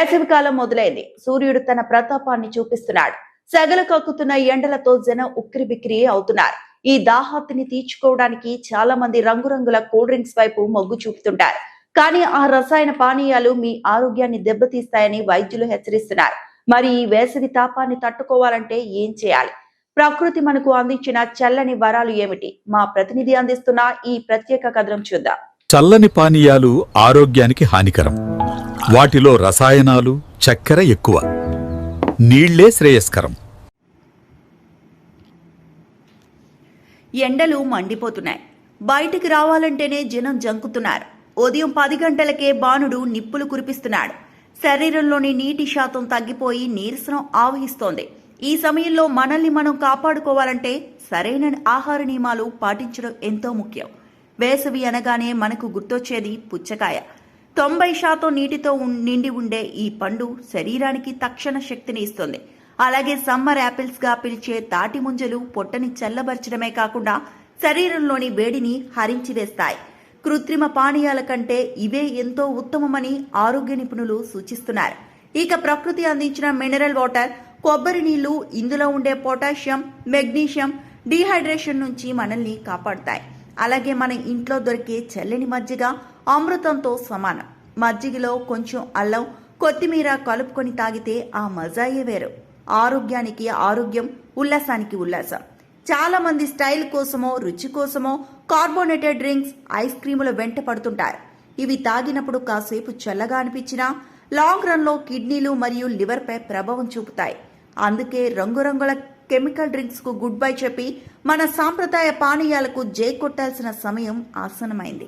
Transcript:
వేసవికాలం మొదలైంది. సూర్యుడు తన ప్రతాపాన్ని చూపిస్తున్నాడు. సెగలు కక్కుతున్న ఎండలతో జనం ఉక్కిరిబిక్కిరి అవుతున్నారు. ఈ దాహార్తిని తీర్చుకోవడానికి చాలా మంది రంగురంగుల కూల్ డ్రింక్స్ వైపు మొగ్గు చూపుతుంటారు. కానీ ఆ రసాయన పానీయాలు మీ ఆరోగ్యాన్ని దెబ్బతీస్తాయని వైద్యులు హెచ్చరిస్తున్నారు. మరి ఈ వేసవి తాపాన్ని తట్టుకోవాలంటే ఏం చేయాలి? ప్రకృతి మనకు అందించిన చల్లని వరాలు ఏమిటి? మా ప్రతినిధి అందిస్తున్న ఈ ప్రత్యేక కథనం చూద్దాం. చల్లని పానీయాలు ఆరోగ్యానికి హానికరం. వాటిలో రసాయనాలు, చక్కెర ఎక్కువ. నీళ్లే శ్రేయస్కరం. ఎండలు మండిపోతున్నాయి. బయటికి రావాలంటేనే జనం జంకుతున్నారు. ఉదయం 10 గంటలకే బాణుడు నిప్పులు కురిపిస్తున్నాడు. శరీరంలోని నీటి శాతం తగ్గిపోయి నీరసనం ఆవహిస్తోంది. ఈ సమయంలో మనల్ని మనం కాపాడుకోవాలంటే సరైన ఆహార నియమాలు పాటించడం ఎంతో ముఖ్యం. వేసవి అనగానే మనకు గుర్తొచ్చేది పుచ్చకాయ. 90% నీటితో నిండి ఉండే ఈ పండు శరీరానికి తక్షణ శక్తిని ఇస్తుంది. అలాగే సమ్మర్ యాపిల్స్ గా పిలిచే తాటి ముంజలు పొట్టని చల్లబరచడమే కాకుండా శరీరంలోని వేడిని హరించివేస్తాయి. కృత్రిమ పానీయాల కంటే ఇవే ఎంతో ఉత్తమమని ఆరోగ్య నిపుణులు సూచిస్తున్నారు. ఇక ప్రకృతి అందించిన మినరల్ వాటర్, కొబ్బరి నీళ్లు ఇందులో ఉండే పొటాషియం, మెగ్నీషియం డీహైడ్రేషన్ నుంచి మనల్ని కాపాడుతాయి. అలాగే మన ఇంట్లో దొరికే చల్లని మజ్జిగ అమృతంతో సమానం. మజ్జిగలో కొంచెం అల్లం, కొత్తిమీర కలుపుకొని తాగితే ఆ మజాయే వేరు. ఆరోగ్యానికి ఆరోగ్యం, ఉల్లాసానికి ఉల్లాసం. చాలా మంది స్టైల్ కోసమో రుచి కోసమో కార్బోనేటెడ్ డ్రింక్స్, ఐస్ క్రీముల వెంట పడుతుంటారు. ఇవి తాగినప్పుడు కాసేపు చల్లగా అనిపించినా లాంగ్ రన్ లో కిడ్నీలు మరియు లివర్ పై ప్రభావం చూపుతాయి. అందుకే రంగురంగుల కెమికల్ డ్రింక్స్ కు గుడ్ బై చెప్పి మన సాంప్రదాయ పానీయాలకు జై కొట్టాల్సిన సమయం ఆసన్నమైంది.